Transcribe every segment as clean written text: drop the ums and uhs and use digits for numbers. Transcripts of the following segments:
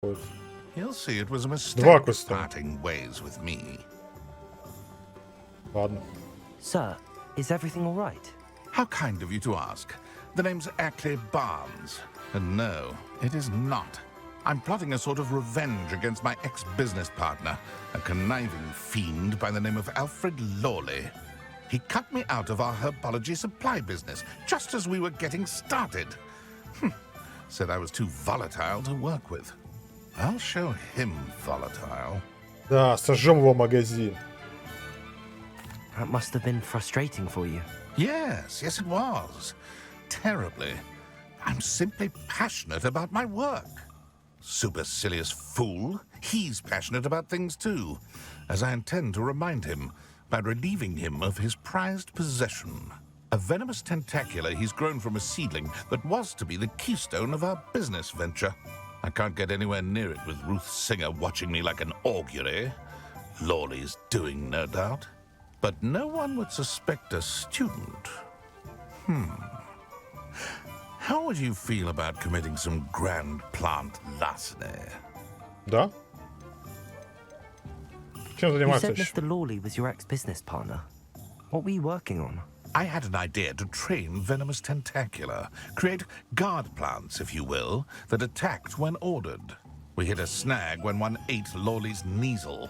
You'll see it was a mistake Два квеста. parting ways with me. Ладно. Sir, is everything all right? How kind of you to ask. The name's Ackley Barnes. And no, it is not. I'm plotting a sort of revenge against my ex-business partner, a conniving fiend by the name of Alfred Lawley. He cut me out of our herbology supply business just as we were getting started. Said I was too volatile to work with. I'll show him volatile. Да, сожжем его магазин. That must have been frustrating for you. Yes, it was. Terribly. I'm simply passionate about my work. Supercilious fool. He's passionate about things too, as I intend to remind him by relieving him of his prized possession. A venomous tentacula he's grown from a seedling that was to be the keystone of our business venture. I can't get anywhere near it with Ruth Singer watching me like an augury. Lawley's doing, no doubt. But no one would suspect a student. How would you feel about committing some grand plant larceny? Да? Чем You заниматься said еще? Mr. Lawley was your ex-business partner. What were you working on? I had an idea to train venomous tentacula, create guard plants, if you will, that attacked when ordered. We hit a snag when one ate Lawley's Kneasel.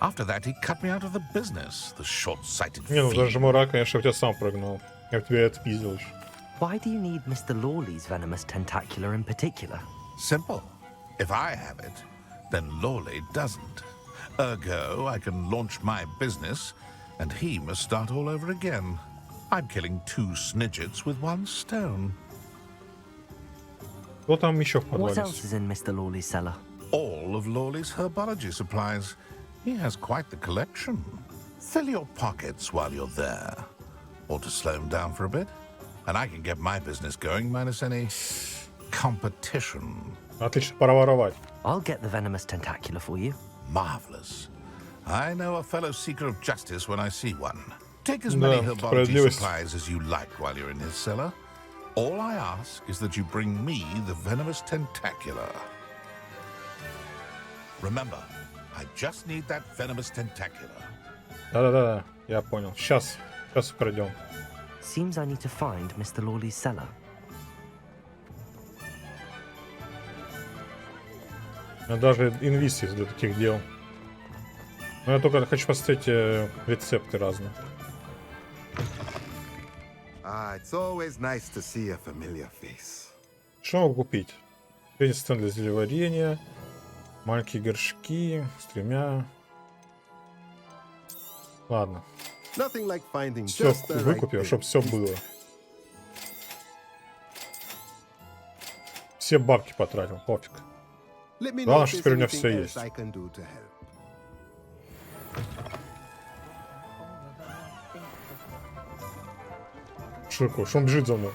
After that, he cut me out of the business, the short-sighted Не, ну fiend. даже мой рак, конечно, я тебя сам прогнал. Я бы тебя отпиздил еще. Why do you need Mr. Lawley's venomous tentacula in particular? Simple. If I have it, then Lawley doesn't. Ergo, I can launch my business, and he must start all over again. I'm killing two snidgets with one stone. Что там еще в What подвале? else is in Mr. Lawley's cellar? All of Lawley's herbology supplies. He has quite the collection. Fill your pockets while you're there. Or to slow him down for a bit. And I can get my business going minus any competition. Отлично, пора воровать. I'll get the venomous tentacula for you. Marvelous. I know a fellow seeker of justice when I see one. Take as Да, many herbology справедливость. supplies as you like while you're in his cellar. All I ask is that you bring me the venomous tentacula. Remember, I just need that venomous tentacula. Да-да-да, я понял. Сейчас украдем. Seems I need to find Mr. Lawley's cellar. У меня даже инвиз есть для таких дел. Но я только хочу посмотреть рецепты разные. It's always nice to see a familiar face. Что могу купить? Средний стенд для зельеварения, маленькие горшки, стремя. Ладно. Nothing like finding Все just the right выкупил, thing. чтобы все было. Все бабки потратил, пофиг. Let me know Главное, if что there's теперь у меня anything все else есть. I can do to help. Ширко, что он бежит за мной?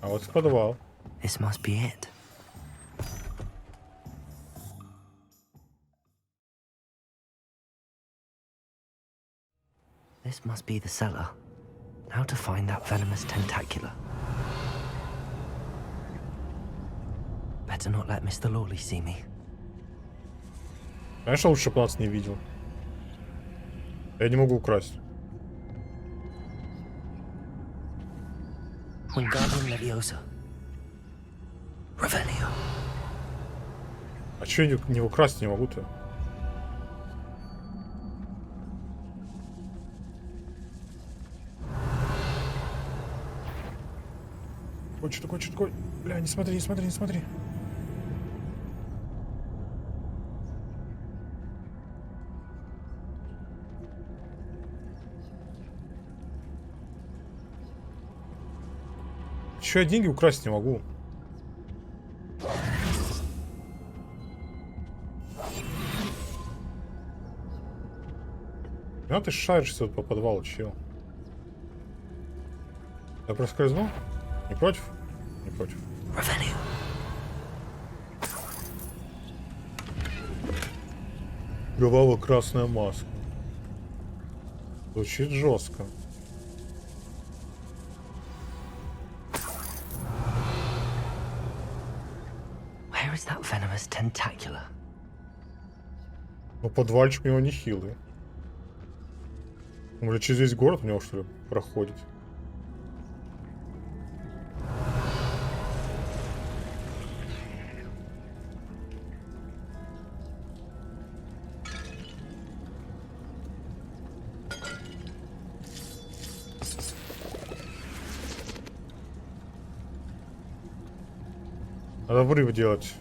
А вот и подвал. This must be it. This must be the cellar. How to find that venomous tentacula? Better not let Mr. Lawley see me. Конечно, лучше бы нас не видел. Я не могу украсть. Wingardium Leviosa. Revelio. А че я не украсть не могу-то? Ой, что такое, что такое? Бля, не смотри, не смотри, не смотри. Че я деньги украсть не могу? Ну ты шаришься тут по подвалу, чел. Я проскользнул? Не против? Не против. Revelio. Кроваво-красная маска. Звучит жестко. Where is that venomous tentacular? Ну, подвальчик у него нехилый. Он, блядь, через весь город у него, что ли, проходит? Надо врыв делать.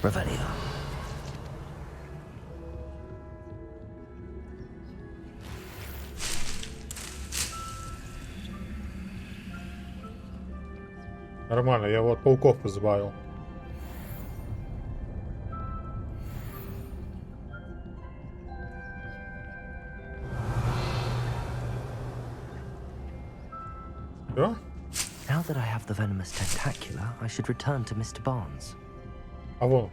Revelio. Нормально, я вот пауков позабавил. Все? Now that I have the venomous tentacular, I should return to Mr. Barnes. А вон.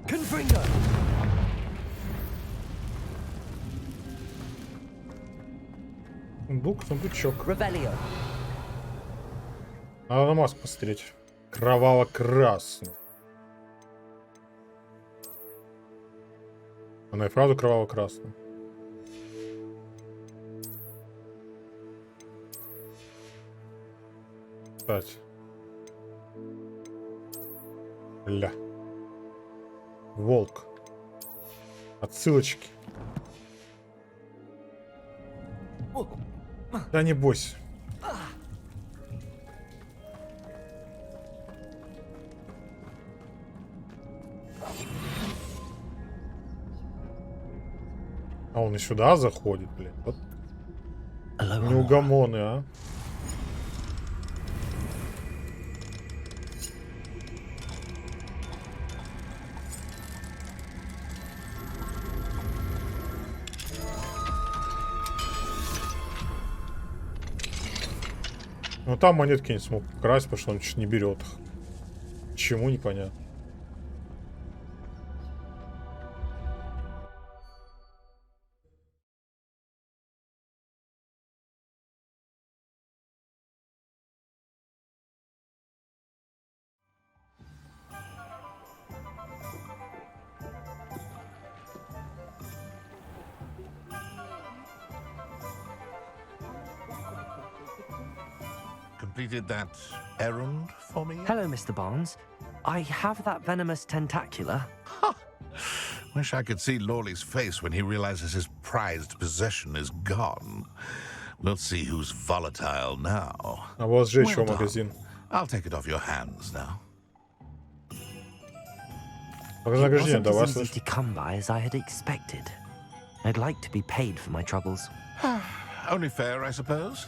Confringo. Сундучок. Revelio. Надо на маску посмотреть. Кроваво-красный. Она и правда кроваво-красная. Кстати. Ля. Волк. Отсылочки. Да не бойся. А он и сюда заходит, блин. Вот неугомоны, а. Ну там монетки не смог красть, потому что он чуть не берет их. Чему непонятно. Completed that errand for me? Hello, Mr. Barnes. I have that venomous tentacular. Wish I could see Lawley's face when he realizes his prized possession is gone. We'll see who's volatile now. А вот сжечь Well его магазин. done. I'll take it off your hands now. Вознаграждение It wasn't давай, as easy слышь. to come by as I had expected. I'd like to be paid for my troubles. Only fair, I suppose.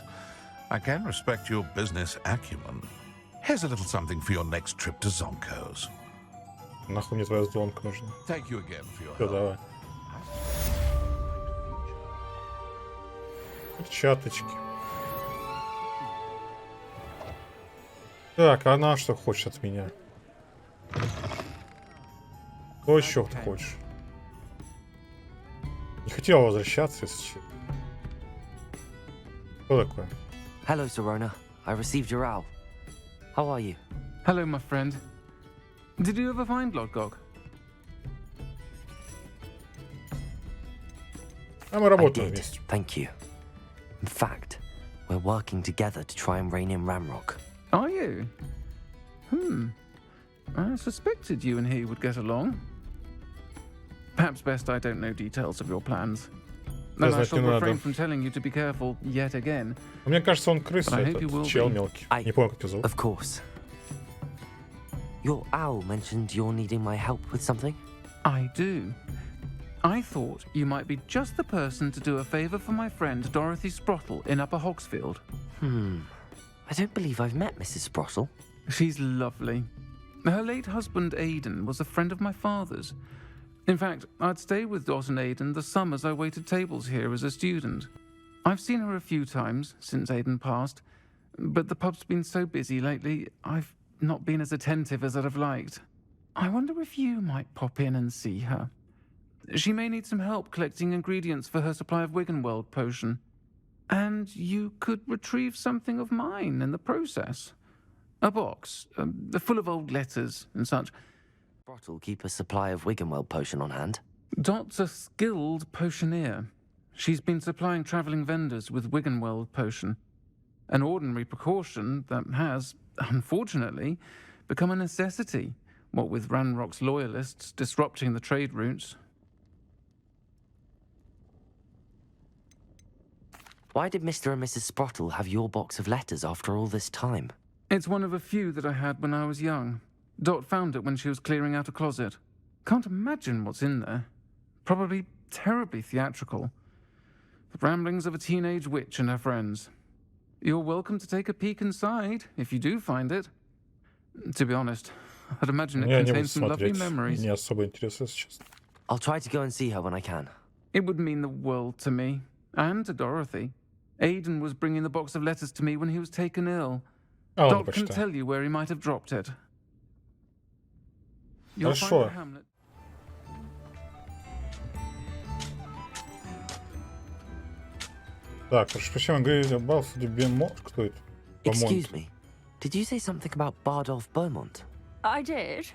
I can respect your business acumen. Here's a little something for your next trip to Zonko's. Нахуй мне твоя звонка нужна. Thank you again for your Все, help. давай. Перчаточки. Так, а она что хочет от меня? Что еще ты хочешь? Не хотела возвращаться, если честно. Что такое? Hello, Serona. I received your owl. How are you? Hello, my friend. Did you ever find Lodgog? А мы I работаем did, вместе. thank you. In fact, we're working together to try and rein in Ramrock. Are you? I suspected you and he would get along. Perhaps best I don't know details of your plans. And I знать shall не надо. refrain from telling you to be careful yet again. Мне кажется, он крыса, But I hope you will этот чел be. мелкий. I- Не помню, как его зовут. Of course. Your owl mentioned you're needing my help with something? I do. I thought you might be just the person to do a favour for my friend Dorothy Sprottle in Upper Hogsfield. I don't believe I've met Mrs. Sprottle. She's lovely. Her late husband Aidan was a friend of my father's. In fact, I'd stay with Dot and Aidan the summers I waited tables here as a student. I've seen her a few times since Aiden passed, but the pub's been so busy lately, I've not been as attentive as I'd have liked. I wonder if you might pop in and see her. She may need some help collecting ingredients for her supply of Wiggenweld potion. And you could retrieve something of mine in the process. A box, full of old letters and such. Sprottle keep a supply of Wiggenweld potion on hand. Dot's a skilled potioneer. She's been supplying travelling vendors with Wiggenweld potion. An ordinary precaution that has, unfortunately, become a necessity, what with Ranrock's loyalists disrupting the trade routes. Why did Mr. and Mrs. Sprottle have your box of letters after all this time? It's one of a few that I had when I was young. Dot found it when she was clearing out a closet. Can't imagine what's in there. Probably terribly theatrical. The ramblings of a teenage witch and her friends. You're welcome to take a peek inside, if you do find it. To be honest, I'd imagine it contains some lovely memories. Не особо интересно, если честно. I'll try to go and see her when I can. It would mean the world to me, and to Dorothy. Aiden was bringing the box of letters to me when he was taken ill. Dot can tell you where he might have dropped it. You'll find Хорошо. the Hamlet. Так, прошу прощения, говорили Балфуди Бемо. Кто это? Excuse me. Did you say something about Bardolph Beaumont? I did.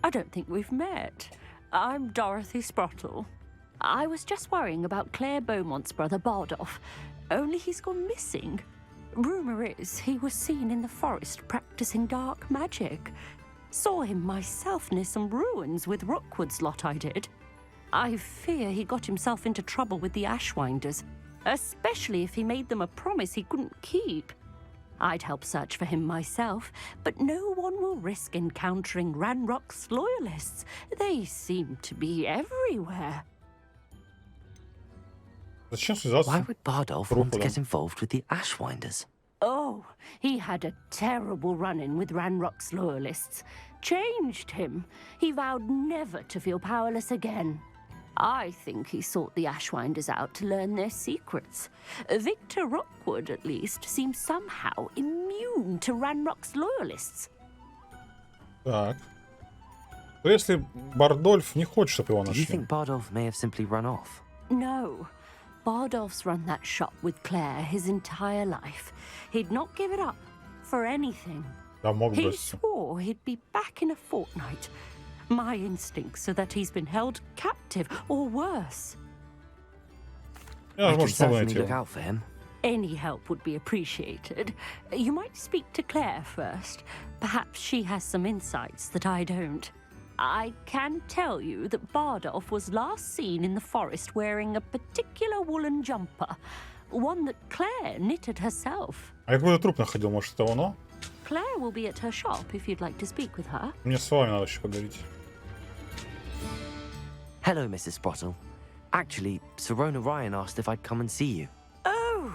I don't think we've met. I'm Dorothy Sprottle. I was just worrying about Claire Beaumont's brother Bardolph, only he's gone missing. Rumour is he was seen in the forest practicing dark magic. Saw him myself near some ruins with Rookwood's lot I did. I fear he got himself into trouble with the Ashwinders, especially if he made them a promise he couldn't keep. I'd help search for him myself, but no one will risk encountering Ranrock's loyalists. They seem to be everywhere. Зачем связаться? Why would Bardolph want to get involved with the Ashwinders? Oh, he had a terrible run-in with Ranrock's loyalists. Changed him. He vowed never to feel powerless again. I think he sought the Ashwinders out to learn their secrets. Victor Rookwood, at least, seems somehow immune to Ranrock's loyalists. Так. То если Бардольф не хочет, чтобы его Do you нашли? think Bardolph may have simply run off? No. Bardolph's run that shop with Claire his entire life. He'd not give it up for anything. Да, мог бы. He swore he'd be back in a fortnight. My instincts are that he's been held captive, or worse. Я, I can может, смогу certainly найти look его. out for him. Any help would be appreciated. You might speak to Claire first. Perhaps she has some insights that I don't. I can tell you that Bardolph was last seen in the forest wearing a particular woolen jumper, one that Claire knitted herself. А я какой-то труп находил, может, это оно? Claire will be at her shop if you'd like to speak with her. Мне с вами надо еще поговорить. Hello, Mrs. Sprottle. Actually, Sirona Ryan asked if I'd come and see you. Oh,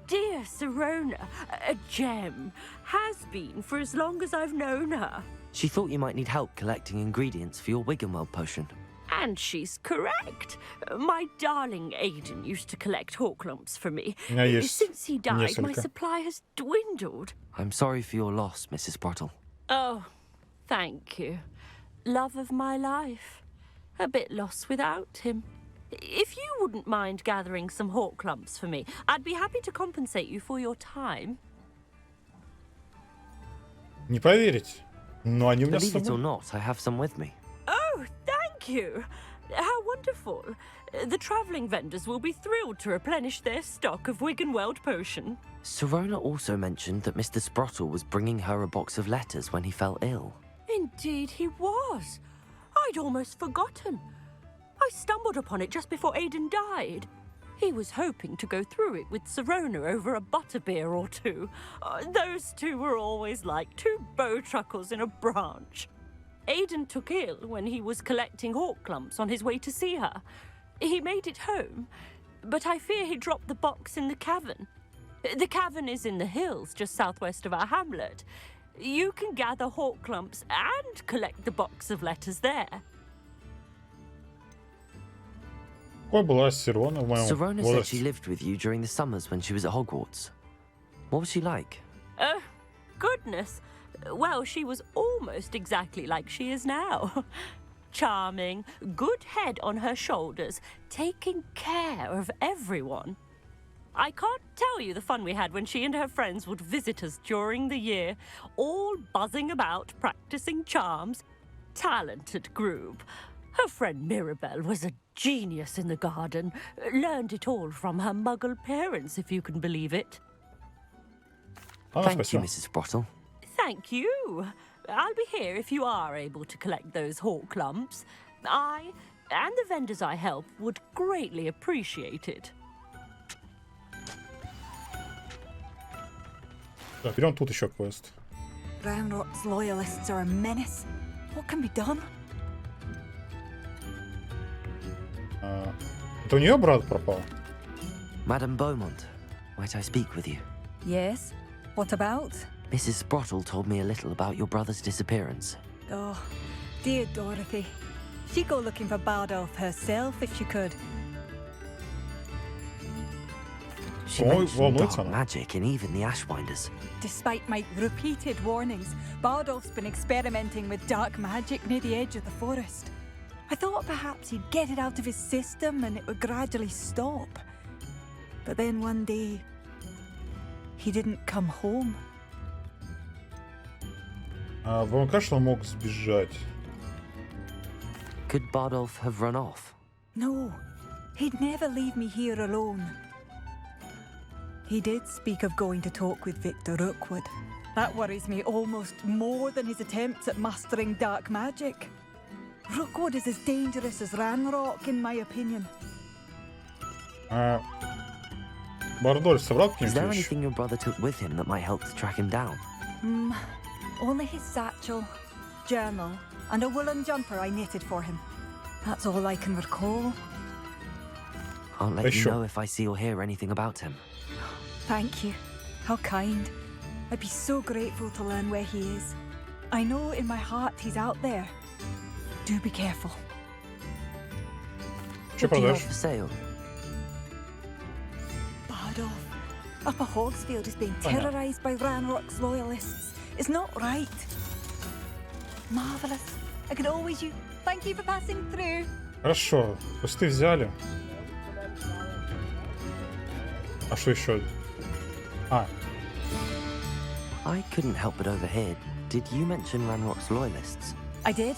dear Sirona, a gem. Has been for as long as I've known her. She thought you might need help collecting ingredients for your Wiggenweld potion. And she's correct. My darling Aiden used to collect hawk lumps for me. У меня есть Since he died, my несколько. supply has dwindled. I'm sorry for your loss, Mrs. Sprottle. Oh, thank you. Love of my life. A bit lost without him. If you wouldn't mind gathering some hawk lumps for me, I'd be happy to compensate you for your time. Не поверить. Но они у меня с Believe it or собой. not, I have some with me. Oh, thank you. How wonderful. The travelling vendors will be thrilled to replenish their stock of Wiggenweld potion. Sirona also mentioned that Mr. Sprottle was bringing her a box of letters when he fell ill. Indeed he was. I'd almost forgotten. I stumbled upon it just before Aiden died. He was hoping to go through it with Sirona over a butterbeer or two. Those two were always like two bowtruckles in a branch. Aiden took ill when he was collecting hawk lumps on his way to see her. He made it home, but I fear he dropped the box in the cavern. The cavern is in the hills just southwest of our hamlet. You can gather hawk lumps and collect the box of letters there. Какой была Сирона в моем Sirona said she возрасте? lived with you during the summers when she was at Hogwarts. What was she like? Oh, goodness. Well, she was almost exactly like she is now. Charming, good head on her shoulders, taking care of everyone. I can't tell you the fun we had when she and her friends would visit us during the year, all buzzing about, practicing charms. Talented group. Her friend Mirabelle was a genius in the garden. Learned it all from her muggle parents, if you can believe it. Thank you, Спасибо. Mrs. Sprottle. Thank you. I'll be here if you are able to collect those hawk lumps. I and the vendors I help would greatly appreciate it. Так, берем тут еще квест. Roundrock's loyalists are a menace. What can be done? Это у нее брат пропал? Madame Beaumont, might I speak with you? Yes. What about? Mrs. Sprottle told me a little about your brother's disappearance. Oh, dear Dorothy. She'd go looking for Bardolph herself if she could. She Ой, mentioned волнуется dark она. magic and even the Ashwinders. Despite my repeated warnings, Bardolph's been experimenting with dark magic near the edge of the forest. I thought perhaps he'd get it out of his system and it would gradually stop. But then one day, he didn't come home. Вам кажется, он мог сбежать? Could Bardolph have run off? No, he'd never leave me here alone. He did speak of going to talk with Victor Rookwood. That worries me almost more than his attempts at mastering dark magic. Rookwood is as dangerous as Ranrock, in my opinion. Бардоль собрал Is there какие-нибудь вещи? anything your brother took with him that might help to track him down? Only his satchel, journal, and a woolen jumper I knitted for him. That's all I can recall. I'll let you sure. know if I see or hear anything about him. Thank you. How kind. I'd be so grateful to learn where he is. I know in my heart he's out there. Do be careful. Что What do you have продашь? for sale? Bardolph, Upper Hogsfield is being Oh, no. terrorised by Ranrock's loyalists. It's not right. Marvellous. I could always use... Thank you for passing through. Хорошо, кусты взяли. А что еще? I couldn't help but overhear. Did you mention Ranrock's loyalists? I did.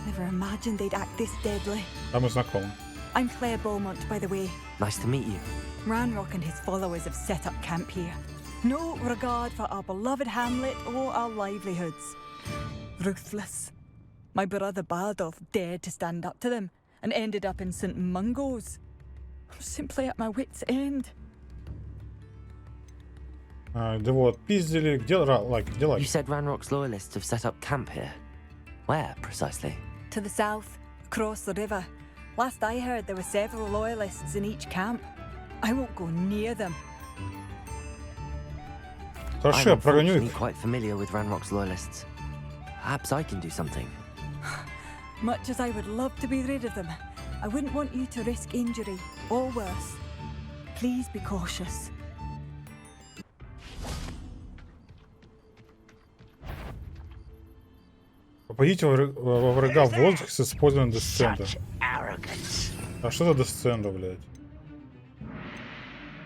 Never imagined they'd act this deadly. Да, мы знакомы. I'm Claire Beaumont, by the way. Nice to meet you. Ranrock and his followers have set up camp here. No regard for our beloved hamlet or our livelihoods. Ruthless. My brother Bardolph dared to stand up to them and ended up in St. Mungo's. I'm simply at my wit's end. Да вот, пиздили. Где где You лайк? said Ranrock's loyalists have set up camp here. Where, precisely? To the south, across the river. Last I heard, there were several loyalists in each camp. I won't go near them. Хорошо, я I'm прогоню unfortunately их. quite familiar with Ranrock's loyalists. Perhaps I can do something. Much as I would love to be rid of them, I wouldn't want you to risk injury or worse. Please be cautious. Попадите во врага в воздух с использованием десценда. А что за десценда, блядь?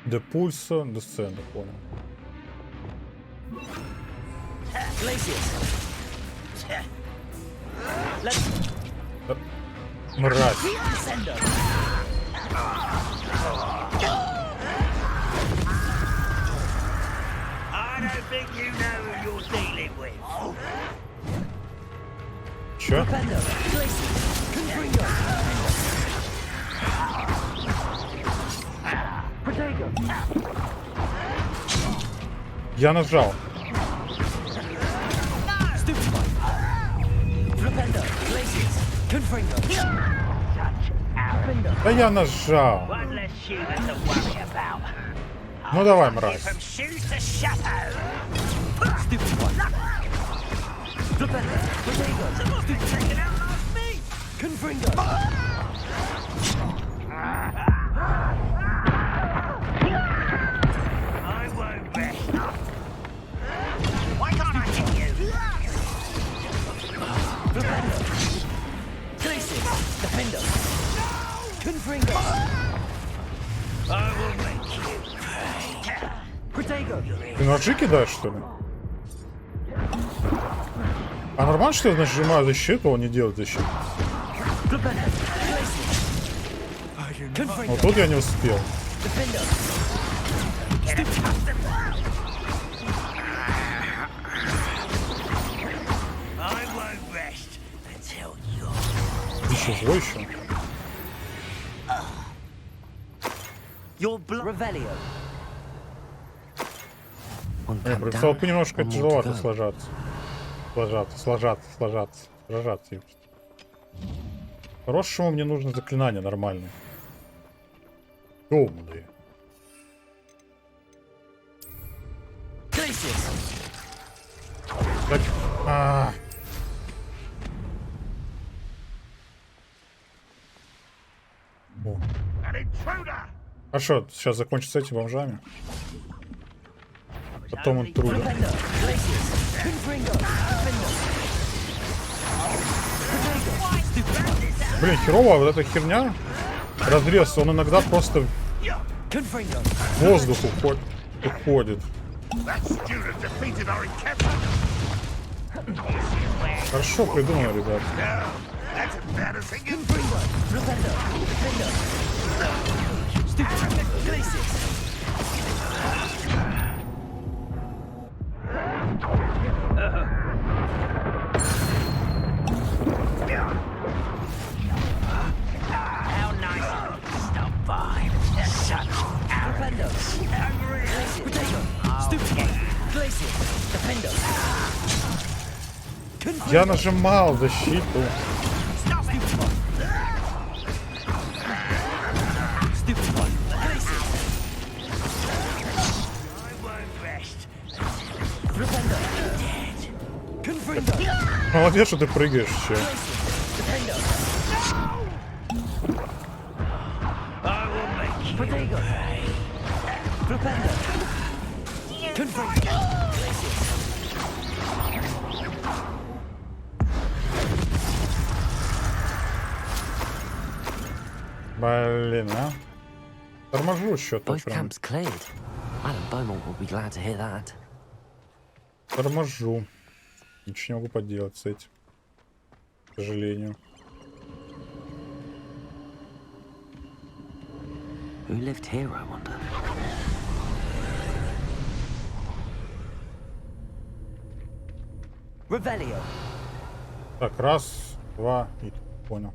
Депульсо, десценда, понял. Мразь. I don't think you know who you're dealing with. Чё? Я нажал. Да я нажал. One less human to worry about. Ну давай, мразь. From shoes to chateau. Taking out last me. Why can't I hit you? I will make you pay. Ты ножи кидаешь, что ли? А нормально, что я нажимаю защиту, он не делает защиту? Вот тут я не успел. I won't rest until you're Еще злой еще. your blood. Revelio. One Я count представил, down, немножко one more to тяжеловато go. сложаться. Хорошему мне нужно заклинание нормальное. Темные. Так, О. An intruder. Хорошо, сейчас закончится с этими бомжами. Потом он трудно. Блин, херово, вот эта херня. Разрез, он иногда просто в воздух уходит. That student defeated our encampment. Хорошо придумано, ребят. No, that's embarrassing. How nice. Stop by. Such arrogance. Я нажимал защиту. I won't rest. Молодец, что ты прыгаешь еще. I will make you pay. Блин, а? Торможу что-то Both прям. camps cleared. Madam Beaumont will be glad to hear that. Торможу. Ничего не могу поделать с этим. К сожалению. Who lived here, I wonder? Revelio. Так, раз, два, и понял.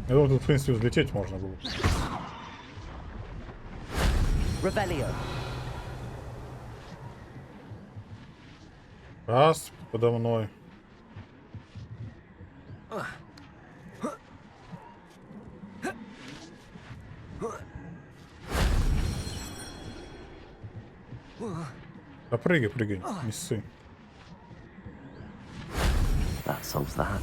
Я думаю, тут, в принципе, взлететь можно было. Revelio. Раз, подо мной. Да прыгай, прыгай, не ссы. That solves that.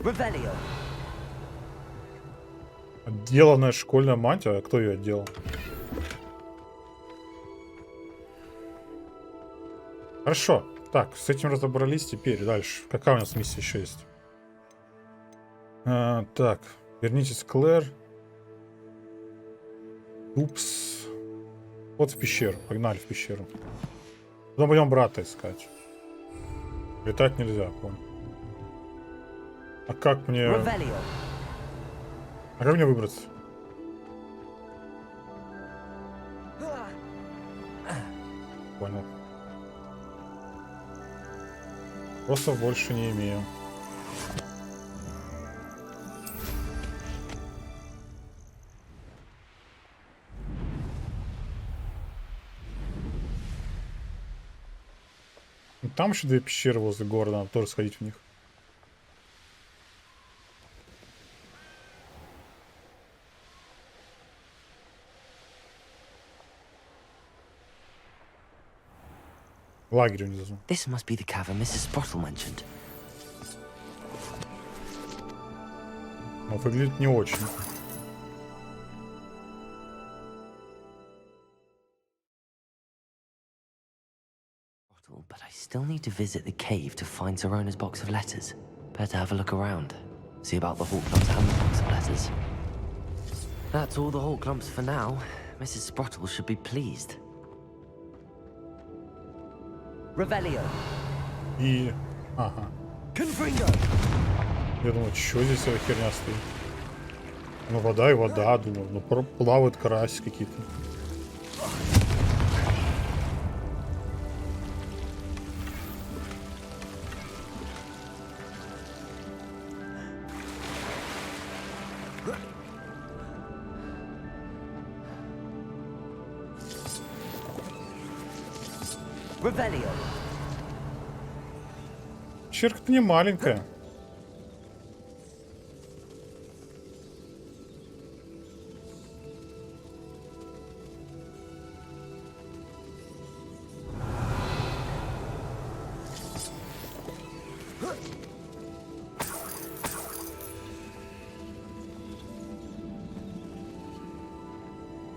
Revelio. Отделанная школьная мантия? А кто ее отделал? Хорошо. Так, с этим разобрались. Теперь дальше. Какая у нас миссия еще есть? Так, вернитесь к Клэр. Упс. Вот в пещеру. Погнали в пещеру. Потом пойдем брата искать. Летать нельзя, понял. А как мне... Revelio. А как мне выбраться? Понял. Просто больше не имею. Там еще две пещеры возле города, надо тоже сходить в них. Лагерь внизу. This must be the cavern Mrs. Sprottle mentioned. Но выглядит не очень. But I still need to visit the cave to find Zerona's box of letters. Better have a look around. See about the Hawklumps and the box of letters. That's all the Hawklumps for now. Mrs. Sprottle should be pleased. Revelio. И... Ага. Confringo. Я думаю, что здесь за херня стоит? Ну, вода и вода, думаю. Ну, плавают караси какие-то. Revelio. Черка-то не маленькая.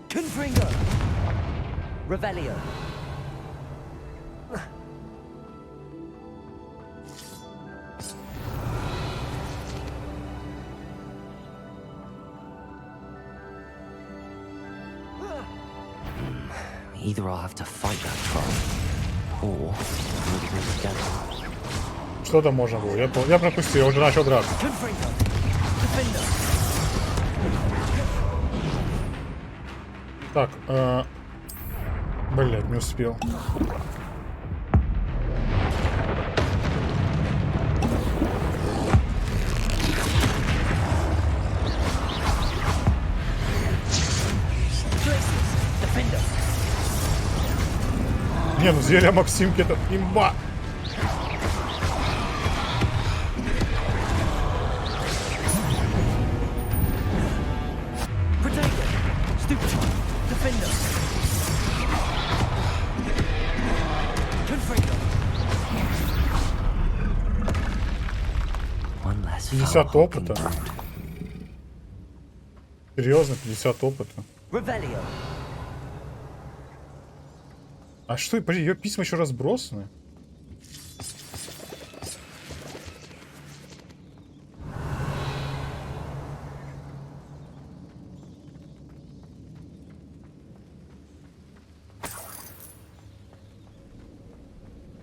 Confringo. Revelio. Either I'll have to fight that troll, or we'll do it together. Что там можно было? Я пропустил, я уже начал драться. Так, блядь, не успел. Не, ну зелье Максимки это имба. One less 50 foul опыта. hulking brute. Серьезно, 50 опыта. Revelio. А что, подожди, ее письма еще разбросаны?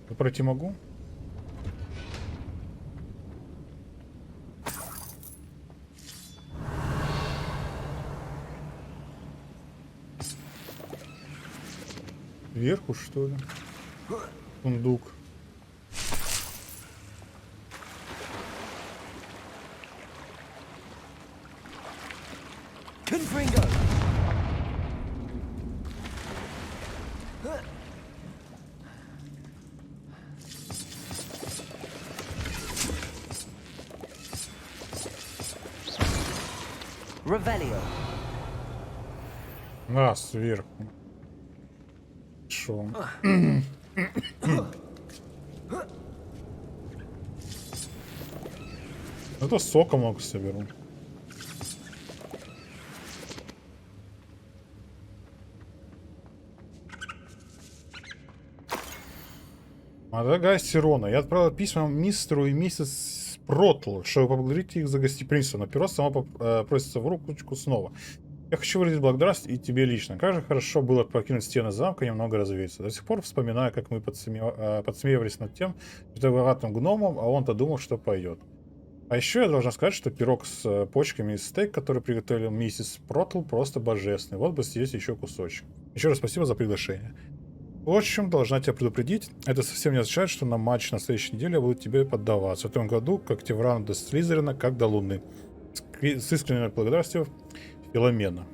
Я пройти могу? Вверху, что ли? Сундук. Confringo. Revelio. А, сверху. Шо? Это сока много соберу. Дорогая Сирона, я отправил письма мистеру и миссис Спротл, чтобы поблагодарить их за гостеприимство, но перо само просится в ручку снова. Я хочу выразить благодарность и тебе лично. Как же хорошо было покинуть стены замка и немного развеяться. До сих пор вспоминаю, как мы подсмеивались над тем богатым гномом, а он-то думал, что поет. А еще я должна сказать, что пирог с почками и стейк, который приготовил миссис Спротл, просто божественный. Вот бы съесть еще кусочек. Еще раз спасибо за приглашение. В общем, должна тебя предупредить, это совсем не означает, что на матч на следующей неделе я буду тебе поддаваться. В этом году, как Тевран до Слизерина, как до Луны. С искренней благодарностью, Филомена.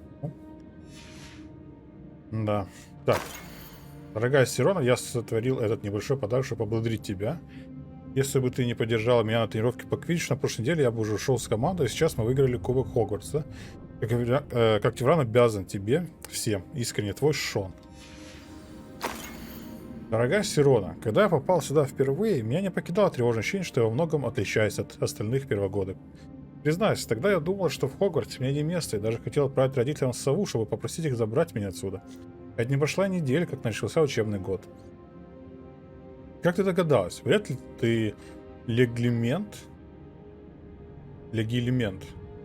Да. Так. Дорогая Сирона, я сотворил этот небольшой подарок, чтобы поблагодарить тебя. Если бы ты не поддержала меня на тренировке по квиддичу на прошлой неделе, я бы уже ушел с командой, и сейчас мы выиграли Кубок Хогвартса. Как Тевран обязан тебе всем. Искренне твой Шон. Дорогая Сирона, когда я попал сюда впервые, меня не покидало тревожное ощущение, что я во многом отличаюсь от остальных первогодок. Признаюсь, тогда я думал, что в Хогвартсе мне не место, и даже хотел отправить родителям сову, чтобы попросить их забрать меня отсюда. Ведь не прошла неделя, как начался учебный год. Как ты догадалась? Вряд ли ты легилимент?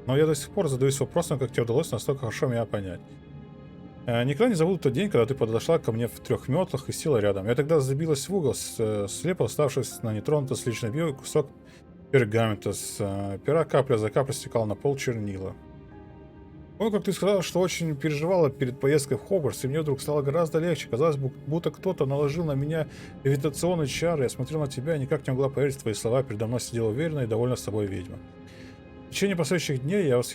Но я до сих пор задаюсь вопросом, как тебе удалось настолько хорошо меня понять. Никогда не забуду тот день, когда ты подошла ко мне в 3 метлах и села рядом. Я тогда забилась в угол, слепо оставшись на нетронутой с личной белой кусок пергамента. С пера капля за каплей стекала на пол чернила. Помню, как ты сказала, что очень переживала перед поездкой в Хогвартс, и мне вдруг стало гораздо легче. Казалось, будто кто-то наложил на меня левитационный чар. Я смотрел на тебя и никак не могла поверить в твои слова. Передо мной сидела уверенная и довольна собой ведьма. В течение последующих дней я с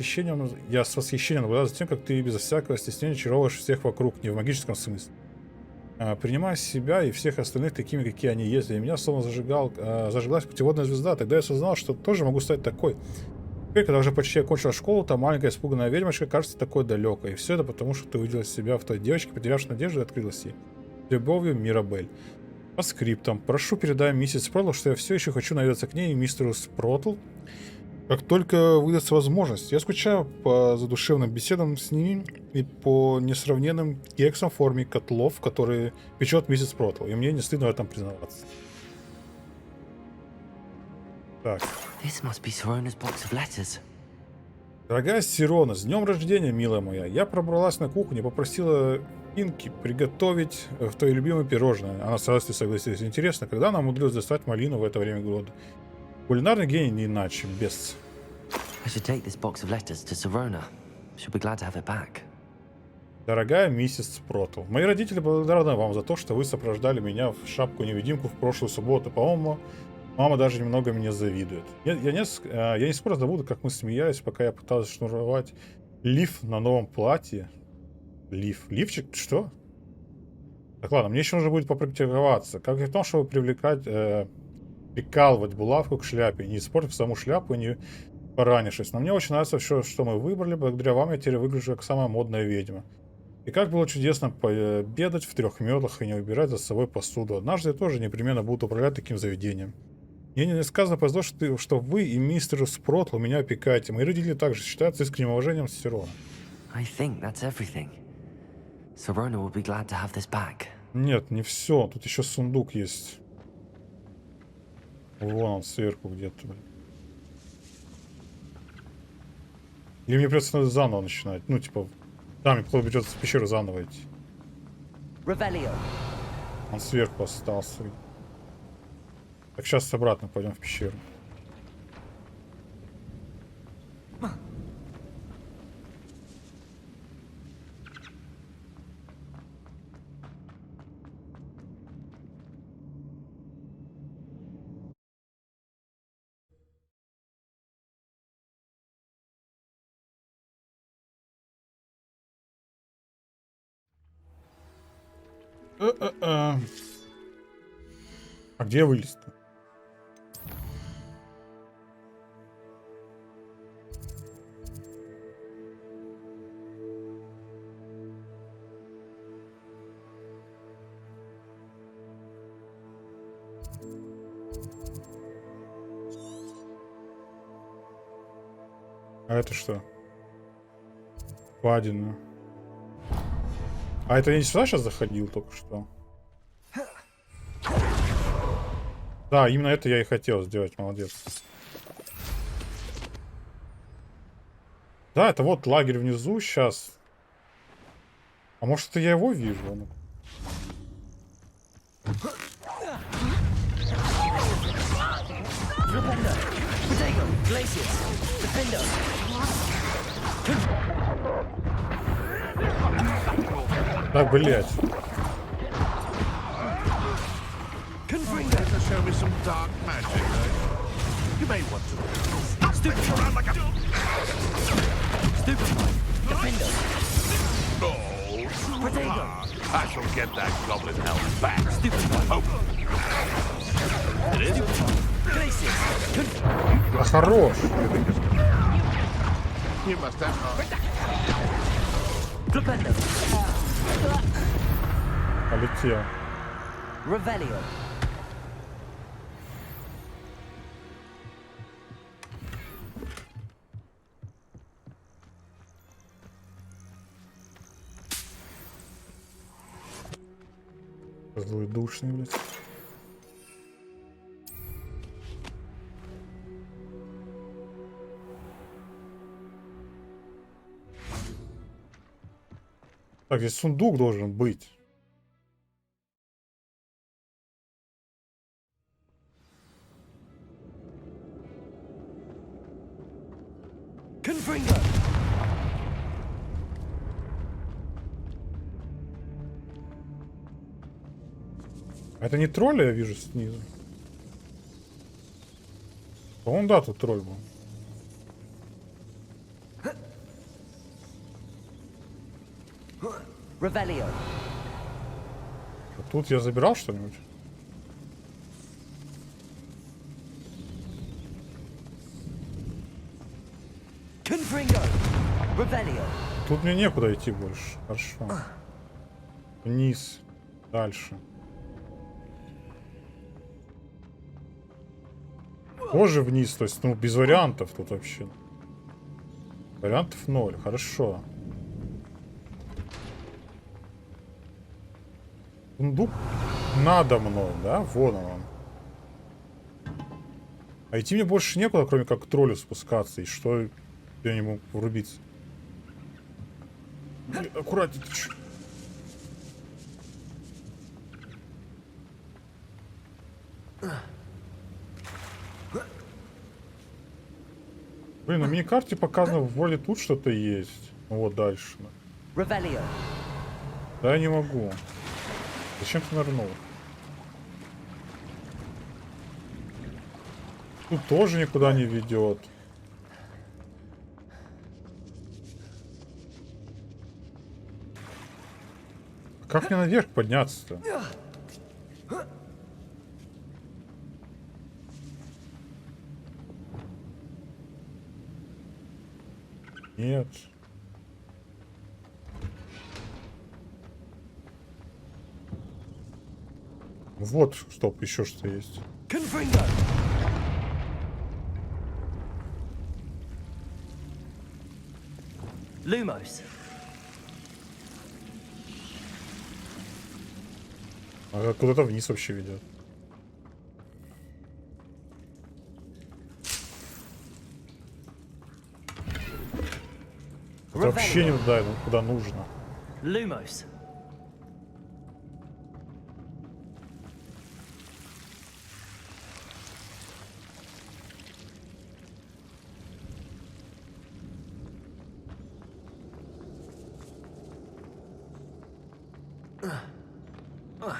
восхищением наблюдал за тем, как ты безо всякого стеснения чаровываешь всех вокруг, не в магическом смысле. Принимая себя и всех остальных такими, какие они есть, для меня словно зажигалась путеводная звезда. Тогда я осознал, что тоже могу стать такой. Теперь, когда уже почти окончила школу, та маленькая испуганная ведьмочка кажется такой далекой. И все это потому, что ты увидела себя в той девочке, потерявшей надежду, и открылась ей. С любовью, Мирабель. По скриптам. Прошу, передай миссис Спротл, что я все еще хочу наведаться к ней и мистеру Спротл, как только выдастся возможность. Я скучаю по задушевным беседам с ними и по несравненным кексам в форме котлов, которые печет миссис Спротл. И мне не стыдно в этом признаваться. Так. Дорогая Сирона, с днем рождения, милая моя. Я пробралась на кухню и попросила Инки приготовить в твои любимые пирожные. Она с радостью согласилась. Интересно, когда она умудрилась достать малину в это время года? Кулинарный гений не иначе, без. Дорогая миссис Спротл, мои родители благодарны вам за то, что вы сопровождали меня в шапку-невидимку в прошлую субботу. По-моему, мама даже немного меня завидует. Я не скоро забуду, как мы смеялись, пока я пытался шнуровать лиф на новом платье. Лифчик? Что? Так, ладно, мне еще нужно будет попрактиковаться. Как и в том, чтобы прикалывать булавку к шляпе, не испортив саму шляпу и не поранившись. Но мне очень нравится все, что мы выбрали. Благодаря вам я теперь выгляжу как самая модная ведьма. И как было чудесно пообедать в 3 метлах и не убирать за собой посуду. Однажды я тоже непременно буду управлять таким заведением. Мне несказанно повезло, что вы и мистер Спротл меня опекаете. Мои родители также считают с искренним уважением Сирона. Нет, не все. Тут еще сундук есть. Вон он сверху где-то. Или мне придется заново начинать. Ну, типа, там мне, походу, придется в пещеру заново идти. Он сверху остался. Так, сейчас обратно пойдем в пещеру. А где вылез-то? А это что? Впадина. А это я не сюда сейчас заходил только что? Да, именно это я и хотел сделать, молодец. Да, это вот лагерь внизу сейчас. А может, это я его вижу? Да, блять. Show me some dark magic, You may want to. Stupid around like a stupid defender. I shall get that goblin help back. Stupid hope. It is. Хорош. You must have. Полетел. Revelio. Злой душный, блядь. Так, здесь сундук должен быть. Confringo. А это не тролль, я вижу снизу. По-моему, да, тут тролль был. Revelio. А тут я забирал что-нибудь? Confringo. Revelio. Тут мне некуда идти больше. Хорошо. Вниз. Дальше. Тоже вниз, то есть, ну, без вариантов тут вообще. Вариантов 0. Хорошо. Сундук надо мной, да? Вон он. А идти мне больше некуда, кроме как к троллю спускаться. И что я не могу врубиться? Аккуратнее, ты чё? Блин, на миникарте показано, вроде тут что-то есть. Ну вот дальше. Revelio. Да, я не могу. Зачем ты нырнул? Тут тоже никуда не ведет. Как мне наверх подняться-то? Нет. Вот, стоп, еще что есть. Confringo. Lumos. А куда-то вниз вообще ведет. Это вообще не туда, куда нужно. Lumos.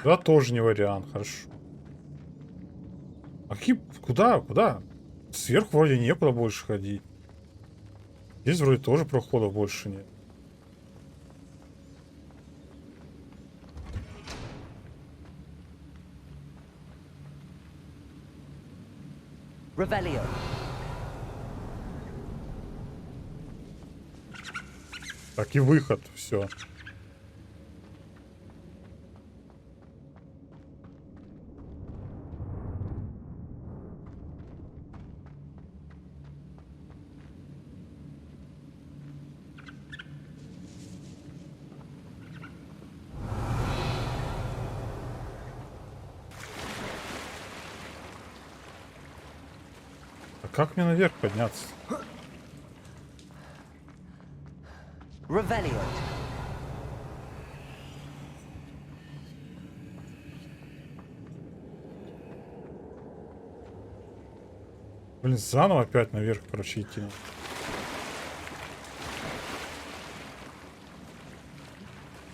Да, тоже не вариант, хорошо. А какие... Куда? Куда? Сверху вроде некуда больше ходить. Здесь вроде тоже проходов больше нет. Revelio. Так и выход, все. А как мне наверх подняться? Revelio. Блин, заново опять наверх, короче, идти надо.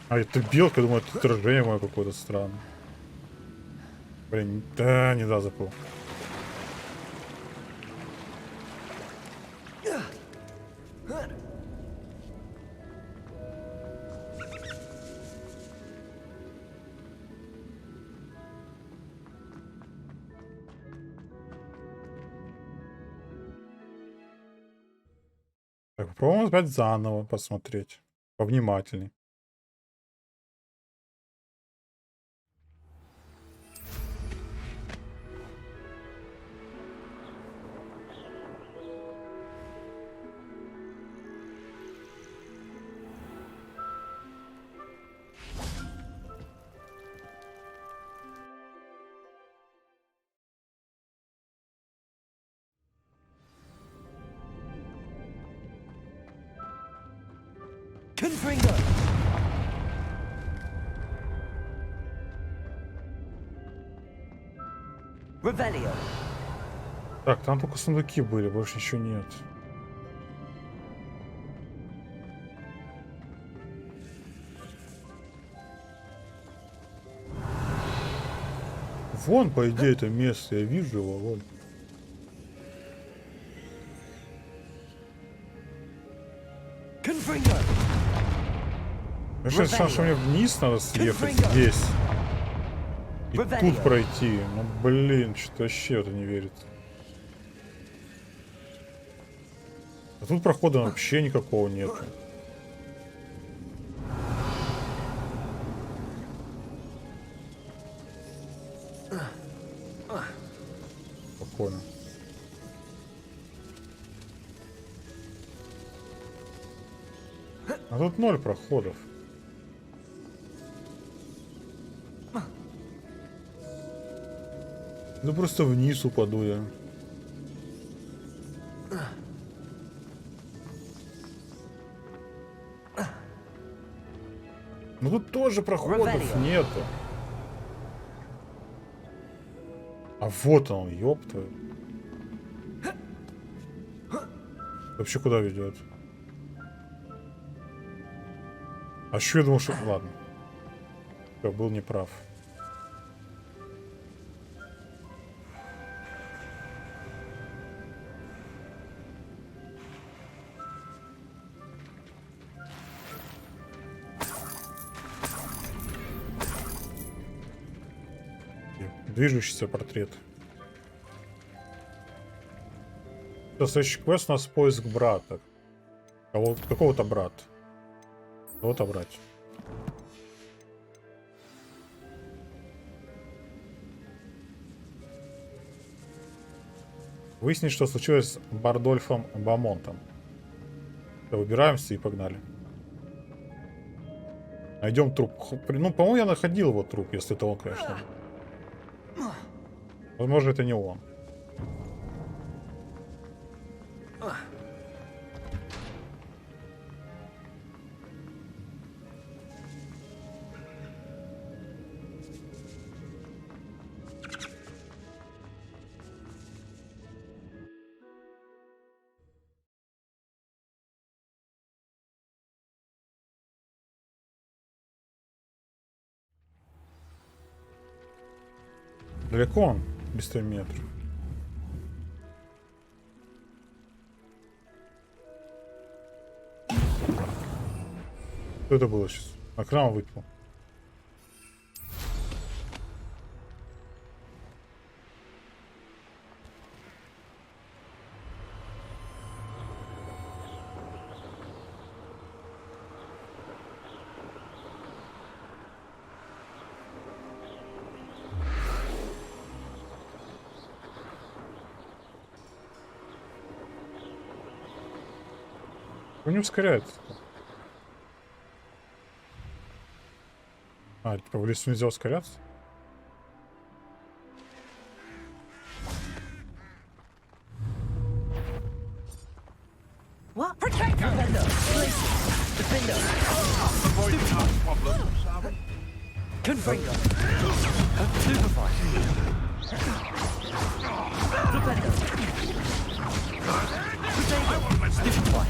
А, это белка, думаю, это отражение мое какое-то странное. Блин, да, не да, заплыл. Так, попробуем опять заново посмотреть. Повнимательней. Confringo. Revelio. Так, там только сундуки были, больше ничего нет. Вон, по идее, это место, я вижу его, вон. Confringo. Ну, сейчас шанс, что мне вниз надо съехать здесь. И тут пройти. Ну, блин, что-то вообще это не верит. А тут прохода вообще никакого нету. Спокойно. А тут 0 проходов. Ну просто вниз упаду я. Ну тут тоже проходов нету. А вот он, ёпта. Вообще куда ведет? А что я думал, что... Ладно. Я был неправ. Движущийся портрет. Все, следующий квест у нас поиск брата. Какого-то брата. Кого-то брать. Выяснить, что случилось с Бардольфом Бамонтом. Выбираемся и погнали. Найдем труп. Ну, по-моему, я находил его труп, если это он, конечно. Возможно, это не он. Далеко он? Без 100 метров. Что это было сейчас? На кран выпал. Он не ускоряется. А, типа в лесу нельзя ускоряться? What? Protect Defender! Defender! Avoiding our problems, are we? Confringo! Superfly! Defender! Superfly!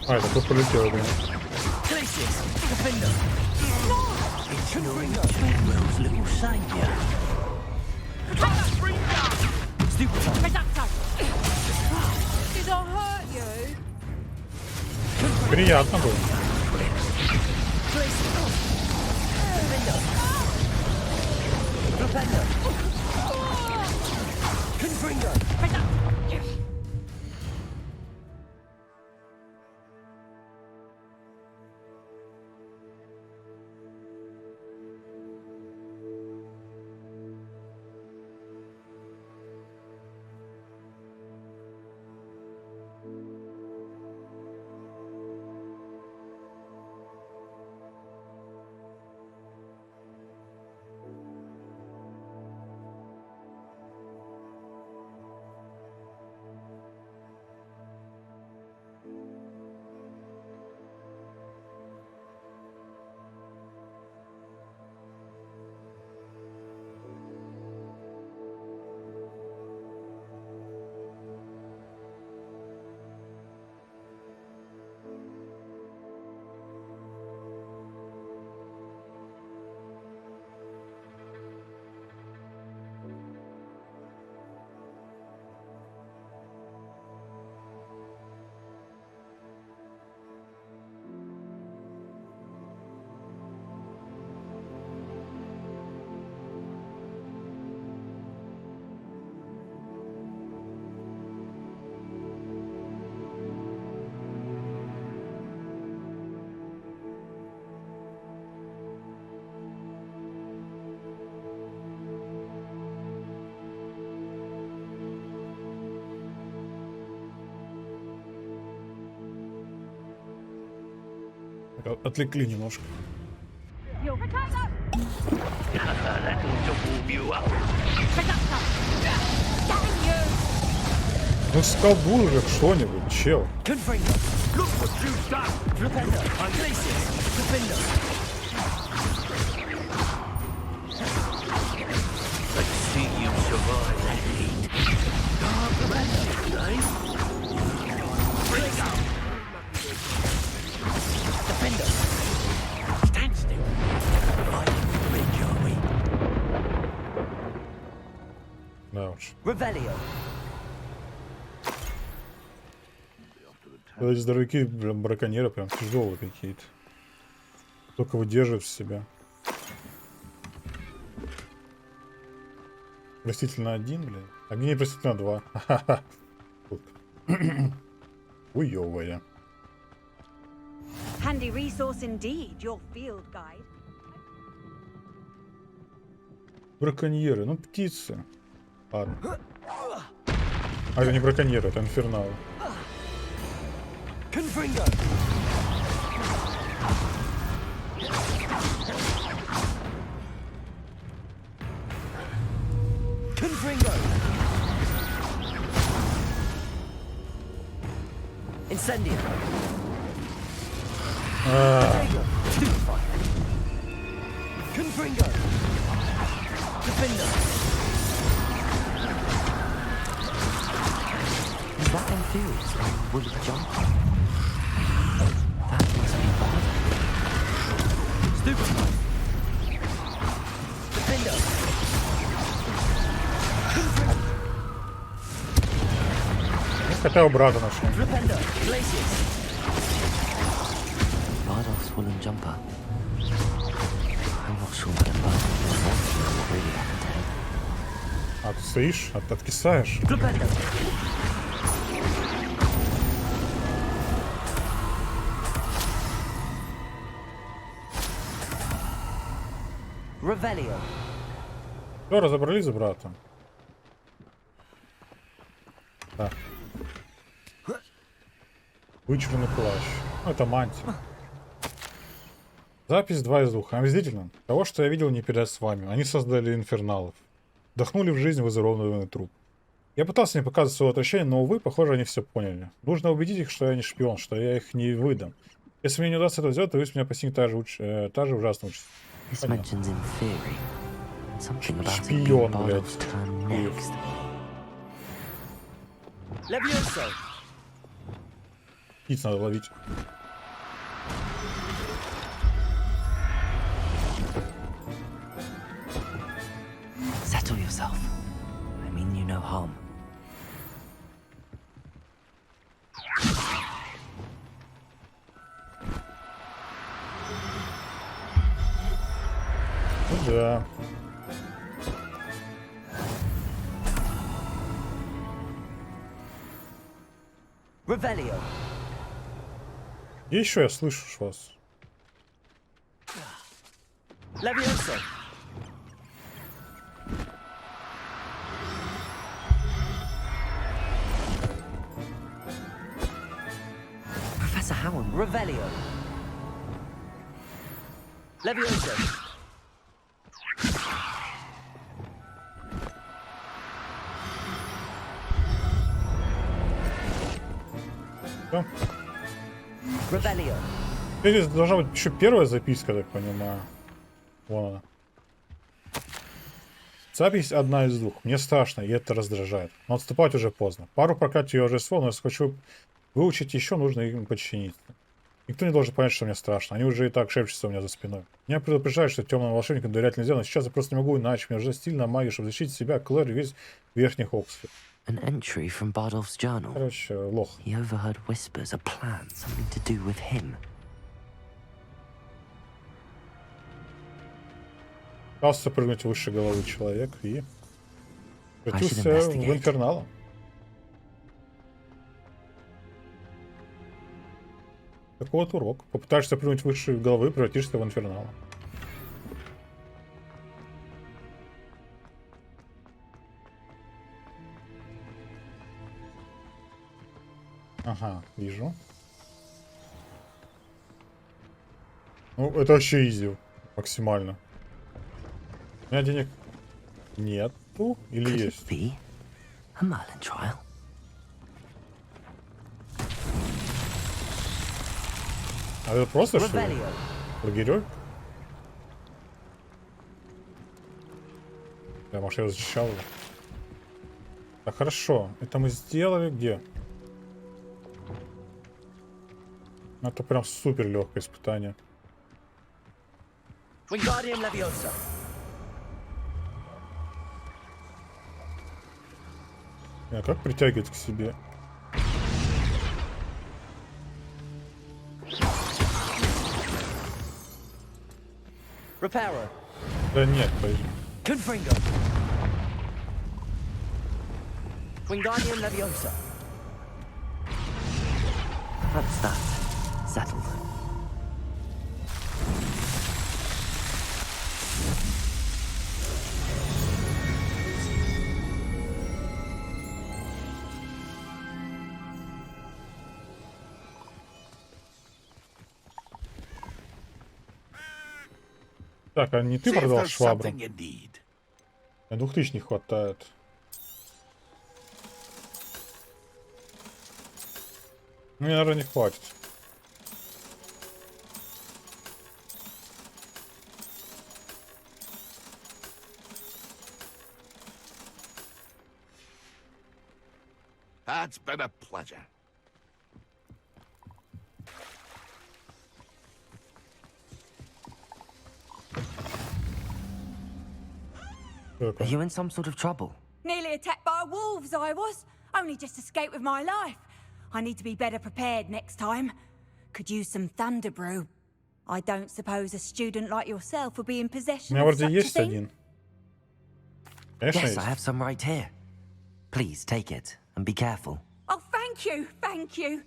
А, это тут полетело, блин. Glacius! Defender! Confringo! Will's little savior! Superfly! Did I hurt you? Приятно было. Defender! Confringo! Отвлекли немножко. Ну скалбуй уже что-нибудь, чел. Да уж. Эти здоровяки, прям браконьеры, прям тяжелые какие-то. Только выдерживают себя. Простительно 1, блин. А мне не простительно 2. Ха-ха. Уёвая. Handy resource indeed, your field guide. Браконьеры, ну птицы. Ладно. А это не браконьеры, это инферналы. Incendio. Confringo. Defender. Is that confused? Will it jump? That must be bad. Stupid. Defender. Хотя у брата нашел. Defender. Glaciers. Bardolph's woolen jumper. I'm not sure what about what really happened to him. А ты стоишь, откисаешь. Defender. Revelio. Все, разобрались с братом. Да. Вычурный плащ. Ну, это мантия. Запись 2 из 2. Омерзительно. Того, что я видел, не передать с вами. Они создали инферналов. Вдохнули в жизнь вызырованный труп. Я пытался не показывать свое отвращение, но, увы, похоже, они все поняли. Нужно убедить их, что я не шпион, что я их не выдам. Если мне не удастся это сделать, то вы меня постигнет та же ужасная участь. Шпион, блядь. Птиц надо ловить. Settle yourself. I mean you no harm. Ну да. Revelio. И еще я слышу вас. Levioso. Professor Howard. Revelio. Levioso. Все. Revelio. Теперь должна быть еще первая записка, так понимаю. Вон она. Запись 1 из 2. Мне страшно, и это раздражает. Но отступать уже поздно. Пару проклятий я уже освоил, но если хочу выучить еще, нужно им подчиниться. Никто не должен понять, что мне страшно. Они уже и так шепчутся у меня за спиной. Меня предупреждают, что темным волшебникам доверять нельзя, но сейчас я просто не могу иначе. Мне уже стильно магия, чтобы защитить себя, Клэр и весь верхний Оксфорд. An entry from Bardolph's journal. Короче, лох. He overheard whispers, a plan, something to do with him. Пытался прыгнуть выше головы человек и превратился в инфернала. Такой вот урок. Попытаешься прыгнуть выше головы, превратишься в инфернала. Ага, вижу. Ну, это вообще изи. Максимально. У меня денег нету или Could it есть? be a Merlin trial? А это просто что ли? Лагерёк? Да, может, я защищал его. Так, хорошо. Это мы сделали где? Это прям супер легкое испытание. А как притягивать к себе? Да нет, пойди. That's that. Settled. Так, а не ты See if продал there's швабру? something you need. На 2000 не хватает. Мне, наверное, не хватит. It's been a pleasure. Are you in some sort of trouble? Nearly attacked by wolves, I was. Only just escaped with my life. I need to be better prepared next time. Could use some thunder brew. I don't suppose a student like yourself would be in У possession меня of вроде such a есть thing? один. Конечно, Yes, есть. I have some right here. Please take it and be careful. Oh, thank you, thank you.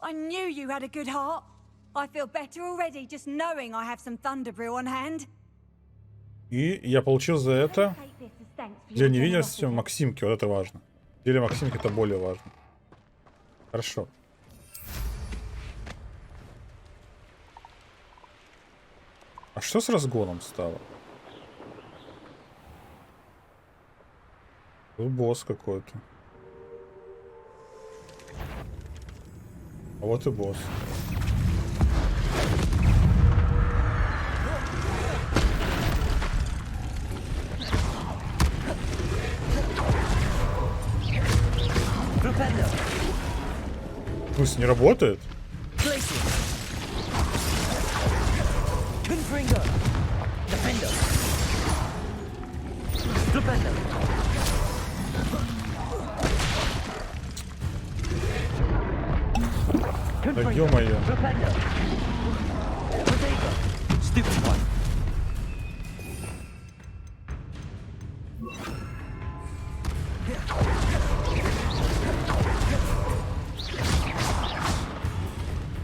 I knew you had a good heart. I feel better already just knowing I have some thunder brew on hand. И я получил за это Take this as thanks for для your невидимости generosity. Максимки. Вот это важно. Или Максимки это более важно. Хорошо. А что с разгоном стало? Тут босс какой-то. А вот и босс. В смысле, не работает? Да ё-моё.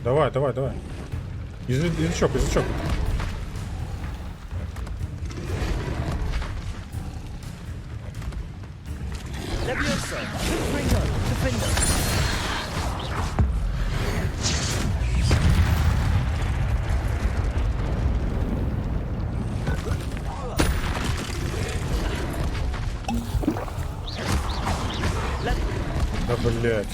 Давай, давай, давай. Язычок, язычок. Да блять.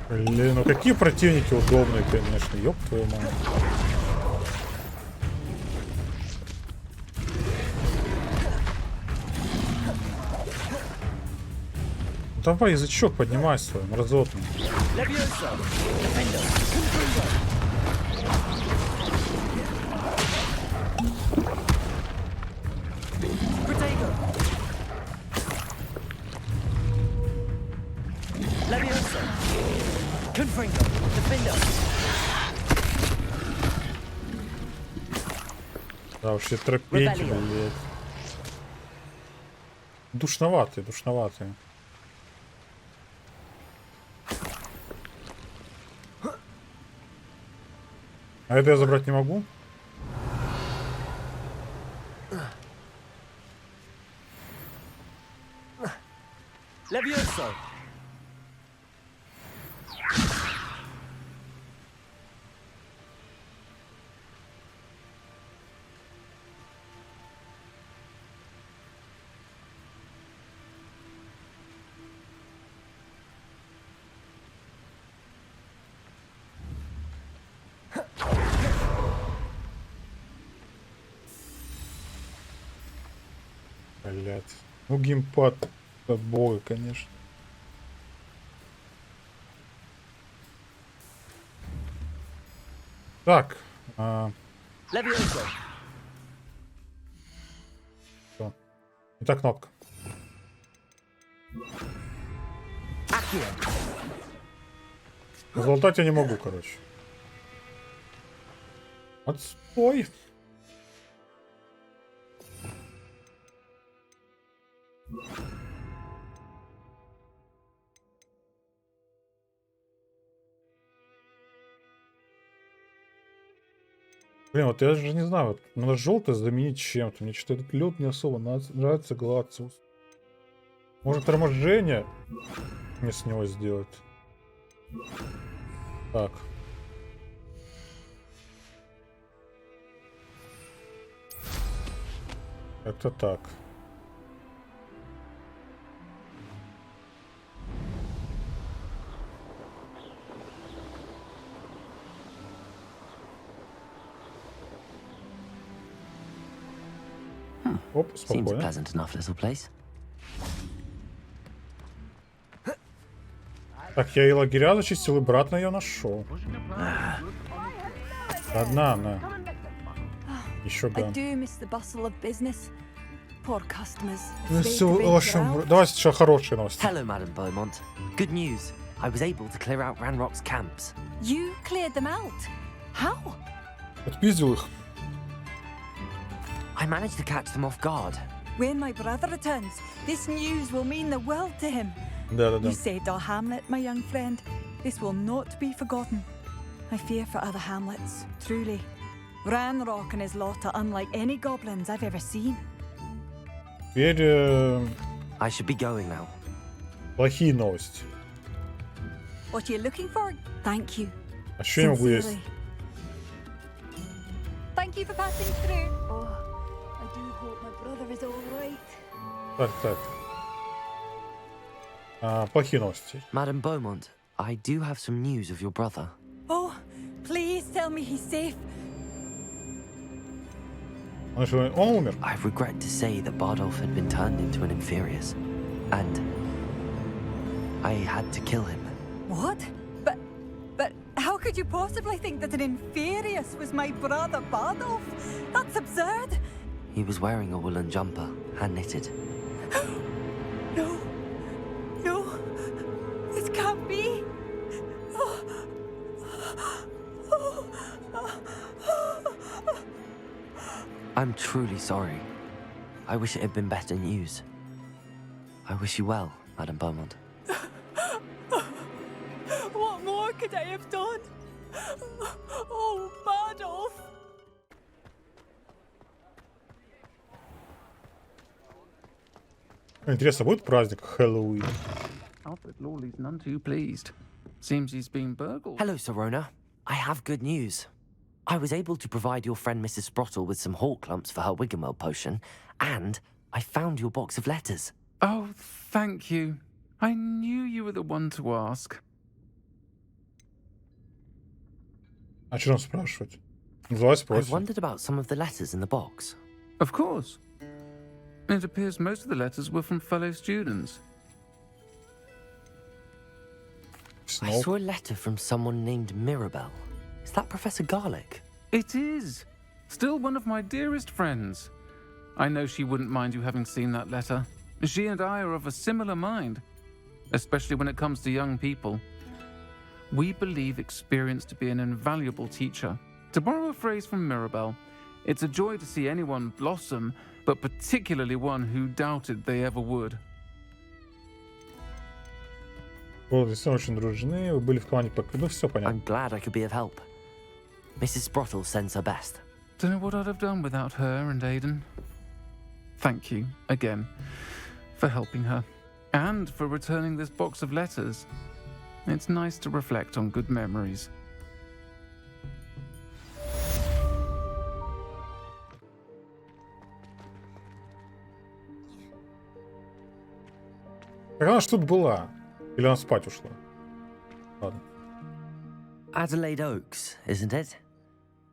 Блин, ну какие противники удобные, конечно, ёб твою мать. Давай язычок поднимай свой, мразотный. Да, вообще тропейки, блядь. Душноватые, душноватые. А это я забрать не могу? Levioso! Блять. Ну, геймпад от бога, конечно. Так. Levioso! Что? Не та кнопка. Accio! Залутать я не могу, короче. Отстой. Блин, вот я же не знаю, вот надо желтое заменить чем-то. Мне что-то этот лед не особо нравится, Глациус. Может, торможение мне с него сделать? Так. Как-то так. Оп, Seems a спокойно. pleasant enough little place. Так, я и лагеря зачистил, и обратно ее нашел. Одна она. Еще I ган. do miss the bustle of business. Poor customers. Ну, Afraid всё, to в venture общем, out. давайте сейчас хорошие новости. Hello, Madam Beaumont. Good news. I was able to clear out Ranrock's camps. You cleared them out. How? Отпиздил их. I managed to catch them off guard. When my brother returns, this news will mean the world to him. Да-да-да. You saved our hamlet, my young friend. This will not be forgotten. I fear for other hamlets, truly. Ranrock and his lot are unlike any goblins I've ever seen. Теперь I should be going now. плохие новости. What are you looking for? Thank you. А что я могу есть? Sincerely. Thank you for passing through. Oh, I do hope my brother is all right. Так, так. Плохие новости. Madam Beaumont, I do have some news of your brother. Oh, please tell me he's safe. Он что, он умер? I regret to say that Bardolph had been turned into an Inferius, and I had to kill him. What? But how could you possibly think that an Inferius was my brother Bardolph? That's absurd. He was wearing a woolen jumper, hand-knitted. No. No. This can't be. I'm truly sorry. I wish it had been better news. I wish you well, Madam Beaumont. What more could I have done? Oh, Bardolph. Интересно, будет праздник Хэллоуин? Alfred Lawley's none too pleased. Seems he's been burgled. Hello, Sirona. I have good news. I was able to provide your friend Mrs. Sprottle with some hawk lumps for her Wiggenweld potion, and I found your box of letters. Oh, thank you. I knew you were the one to ask. А что нам спрашивать? Давай I спросим. wondered about some of the letters in the box. Of course. It appears most of the letters were from fellow students. I Снова. saw a letter from someone named Mirabelle. Is that Professor Garlick? It is. Still one of my dearest friends. I know she wouldn't mind you having seen that letter. She and I are of a similar mind, especially when it comes to young people. We believe experience to be an invaluable teacher. To borrow a phrase from Mirabelle, it's a joy to see anyone blossom, but particularly one who doubted they ever would. Вот, все очень дружны, вы были в команде по... Ну, все понятно. I'm glad I could be of help. Mrs. Sprottle sends her best. Don't know what I'd have done without her and Aidan. Thank you, again, for helping her. And for returning this box of letters. It's nice to reflect on good memories. Так она ж тут была. Или она спать ушла? Ладно. Adelaide Oaks, isn't it?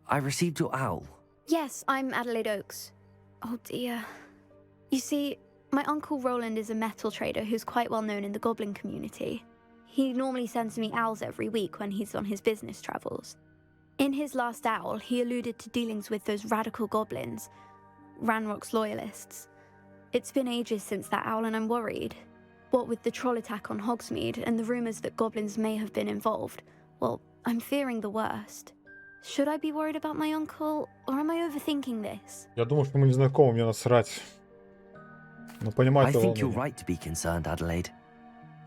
I received your owl. Yes, I'm Adelaide Oaks. Oh dear. You see, my uncle Roland is a metal trader who's quite well known in the goblin community. He normally sends me owls every week when he's on his business travels. In his last owl, he alluded to dealings with those radical goblins, Ranrock's loyalists. It's been ages since that owl and I'm worried. What with the troll attack on Hogsmeade and the rumours that goblins may have been involved, well, I'm fearing the worst. Should I be worried about my uncle, or am I overthinking this? Я думаю, что мы не знакомы, мне насрать. Но понимаю, I это think you're волнение. right to be concerned, Adelaide.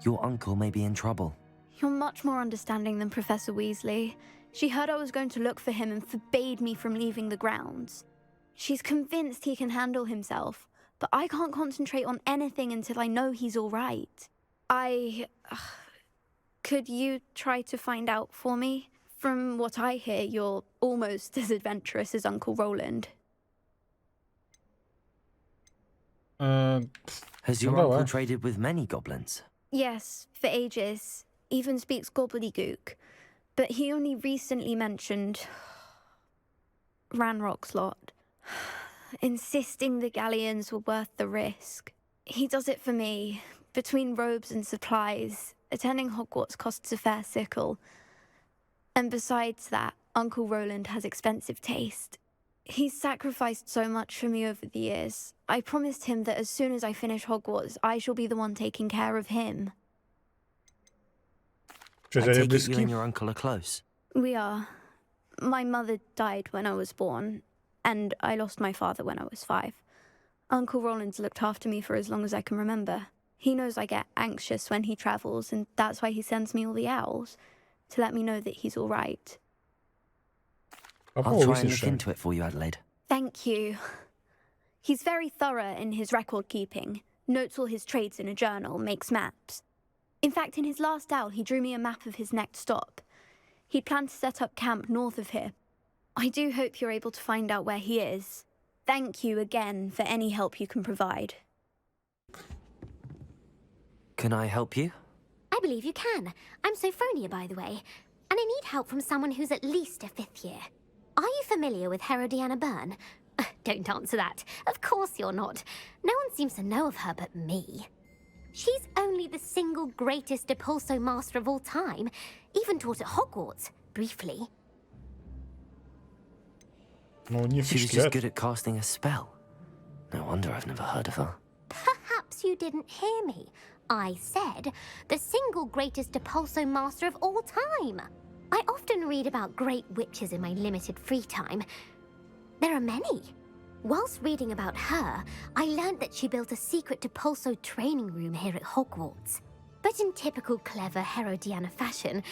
Your uncle may be in trouble. You're much more understanding than Professor Weasley. She heard I was going to look for him and forbade me from leaving the grounds. She's convinced he can handle himself, but I can't concentrate on anything until I know he's all right. Could you try to find out for me? From what I hear, you're almost as adventurous as Uncle Roland. Has your uncle traded with many goblins? Yes, for ages. Even speaks gobbledygook. But he only recently mentioned Ranrock's lot, insisting the galleons were worth the risk. He does it for me. Between robes and supplies, attending Hogwarts costs a fair sickle. And besides that, Uncle Roland has expensive taste. He's sacrificed so much for me over the years. I promised him that as soon as I finish Hogwarts, I shall be the one taking care of him. I take it you and your uncle are close. We are. My mother died when I was born, and I lost my father when I was 5. Uncle Roland's looked after me for as long as I can remember. He knows I get anxious when he travels, and that's why he sends me all the owls, to let me know that he's all right. I'll try and look into it for you, Adelaide. Thank you. He's very thorough in his record keeping, notes all his trades in a journal, makes maps. In fact, in his last owl, he drew me a map of his next stop. He'd planned to set up camp north of here. I do hope you're able to find out where he is. Thank you again for any help you can provide. Can I help you? I believe you can. I'm Sophronia, by the way. And I need help from someone who's at least a 5th year. Are you familiar with Herodiana Byrne? Don't answer that. Of course you're not. No one seems to know of her but me. She's only the single greatest Depulso master of all time. Even taught at Hogwarts, briefly. She was just good at casting a spell. No wonder I've never heard of her. Perhaps you didn't hear me. I said the single greatest Depulso master of all time. I often read about great witches in my limited free time. There are many. Whilst reading about her, I learned that she built a secret Depulso training room here at Hogwarts. But in typical clever Herodiana fashion,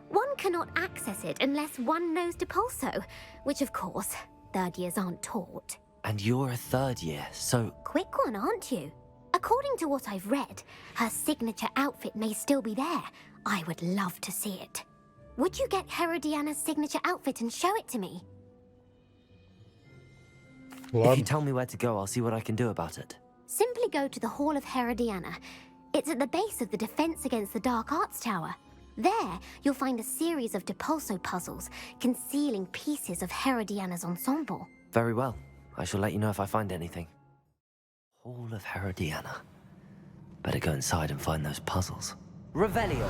one cannot access it unless one knows Depulso, which of course, 3rd years aren't taught. And you're a 3rd year, so... Quick one, aren't you? According to what I've read, her signature outfit may still be there. I would love to see it. Would you get Herodiana's signature outfit and show it to me? If you tell me where to go, I'll see what I can do about it. Simply go to the Hall of Herodiana. It's at the base of the Defense Against the Dark Arts Tower. There, you'll find a series of Depulso puzzles concealing pieces of Herodiana's ensemble. Very well. I shall let you know if I find anything. Hall of Herodiana. Better go inside and find those puzzles. Revelio!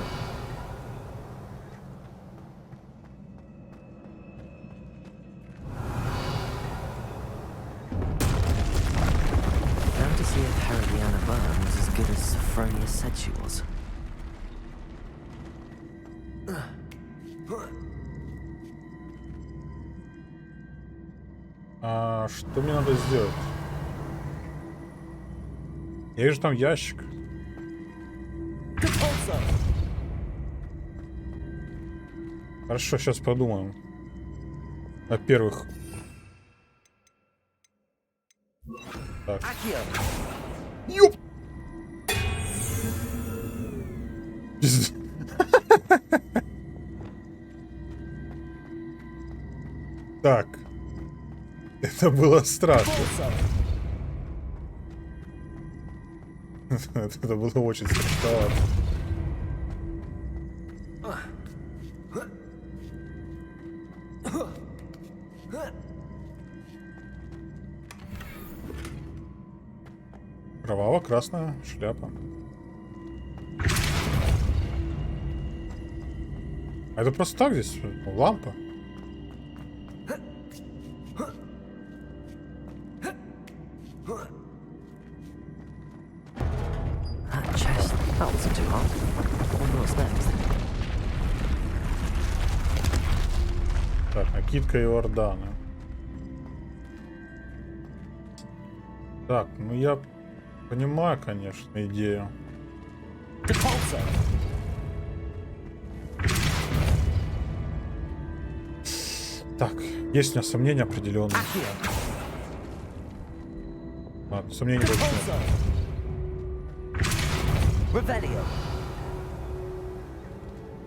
Now to see if Herodiana Byrne was as good as Sophronia said she was. А что мне надо сделать? Я вижу там ящик. Хорошо, сейчас подумаем. Во-первых. Так. Ёп! Так. Это было страшно. Это было очень страшновато. Кроваво-красная шляпа. А это просто так здесь? Лампа? That chest, that wasn't too hard. I wonder what's next. Так, накидка Иордана. Так, ну я понимаю, конечно, идею. Так, есть у меня сомнения определенные. Ладно, сомнений больше нет.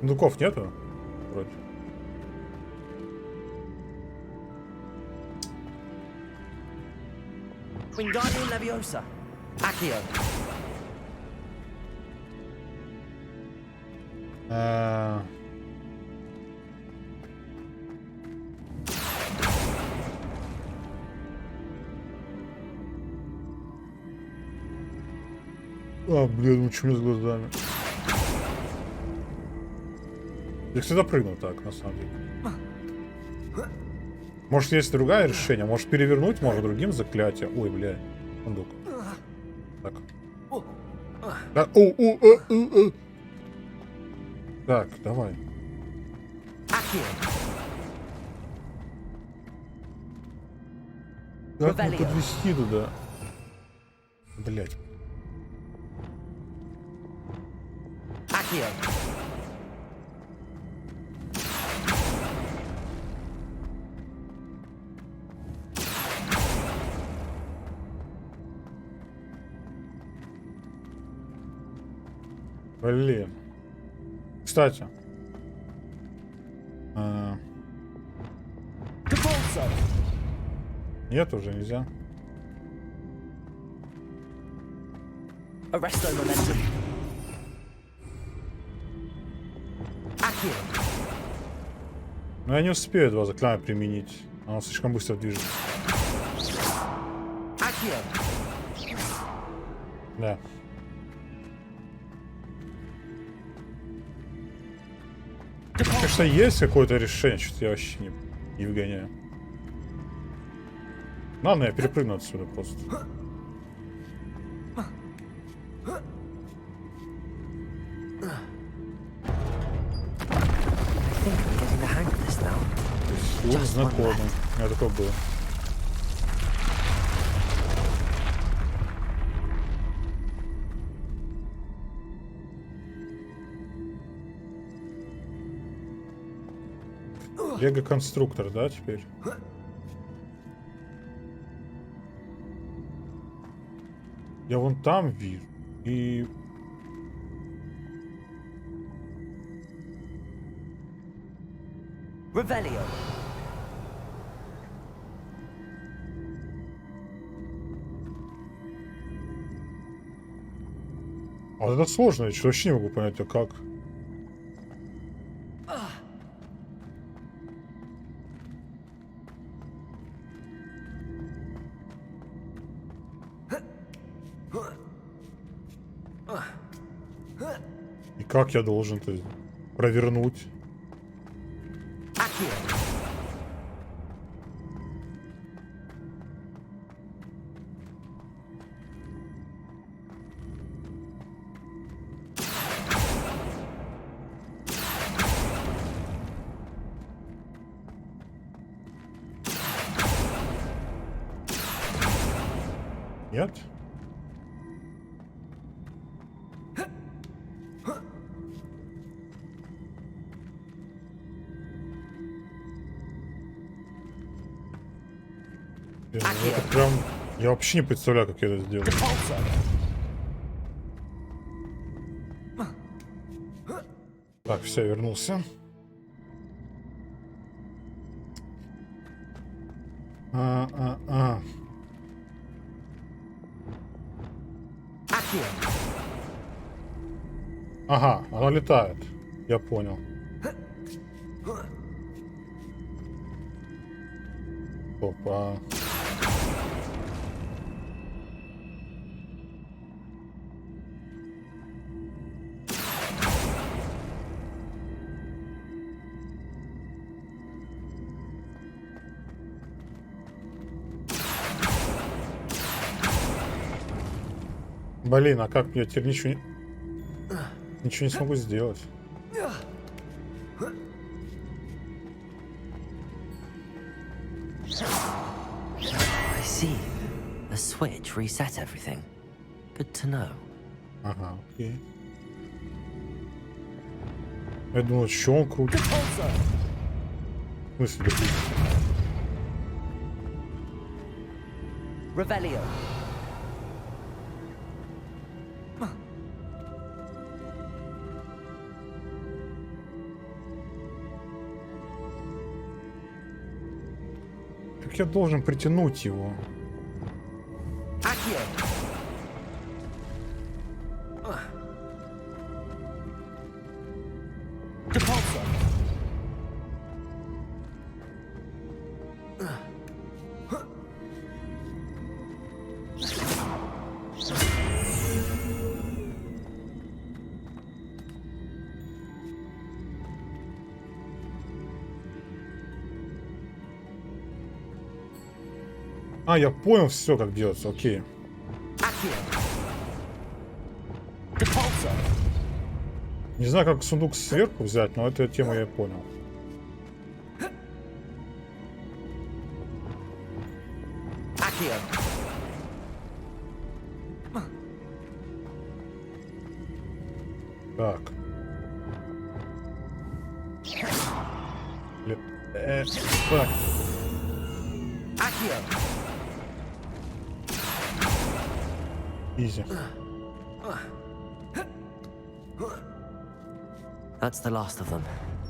Сундуков нету? Вроде. А, блин, ну что мне с глазами? Я всегда прыгну так, на самом деле. Может, есть другое решение? Может, перевернуть, может, другим заклятием? Ой, бля, сундук. Так. Так, давай. Как мне подвести туда? Блять. Блин. Кстати. Нет, уже нельзя. Но я не успею два заклятия применить. Оно слишком быстро движется. Да. Конечно, есть какое-то решение, что-то я вообще не вгоняю. Ладно, я перепрыгну отсюда просто. Звук знакомый. У меня такое было. Лего-конструктор, да, теперь? Я вон там вижу. И... Revelio. А это сложно, я вообще не могу понять, а как. И как я должен это провернуть? Нет? Это прям... Я вообще не представляю, как я это сделаю. Так, все, вернулся. Ага, она летает. Я понял. Опа. Блин, а как мне теперь ничего не смогу сделать? I see. The switch reset everything. Good to know. Ага, окей. Я думал, что он крутит. В смысле, да крутит? Revelio. Как я должен притянуть его? А, я понял все, как делается, окей. Не знаю, как сундук сверху взять, но эту тему я понял. Так. Так. Изи. That's the last of them.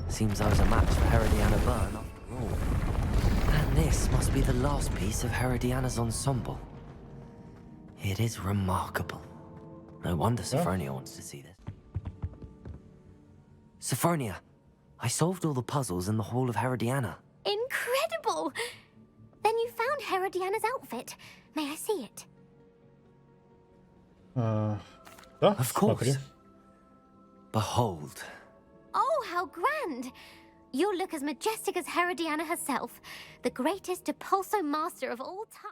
Seems I was a match for Herodiana Byrne after all. And this must be the last piece of Herodiana's ensemble. It is remarkable. No wonder Sophronia wants to see this. Sophronia, I solved all the puzzles in the Hall of Herodiana. Incredible! Then you found Herodiana's outfit. May I see it? Да, Of course. смотри. Behold. Oh, how grand! You'll look as majestic as Herodiana herself, the greatest Depulso master of all time.